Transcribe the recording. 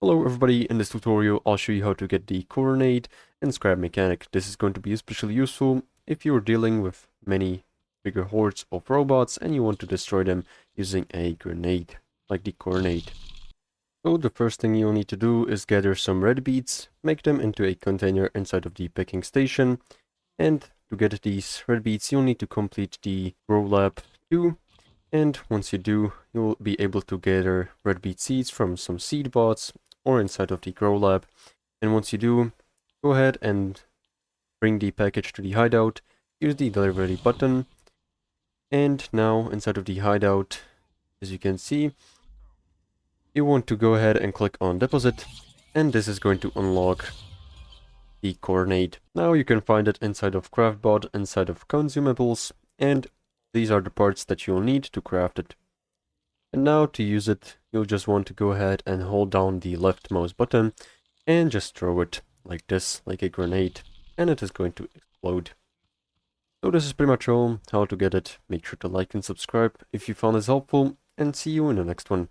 Hello everybody, in this tutorial I'll show you how to get the Cornade and Scrap mechanic. This is going to be especially useful if you're dealing with many bigger hordes of robots and you want to destroy them using a grenade, like the Cornade. So the first thing you'll need to do is gather some red beads, make them into a container inside of the picking station, and to get these red beads you'll need to complete the grow lab 2. And once you do, you'll be able to gather red beet seeds from some seed bots or inside of the grow lab. And once you do, go ahead and bring the package to the hideout, use the delivery button, and now inside of the hideout, as you can see, you want to go ahead and click on deposit, and this is going to unlock the Cornade. Now you can find it inside of craftbot, inside of consumables, and these are the parts that you'll need to craft it. And now to use it, you'll just want to go ahead and hold down the left mouse button and just throw it like this, like a grenade, and it is going to explode. So this is pretty much all how to get it. Make sure to like and subscribe if you found this helpful, and see you in the next one.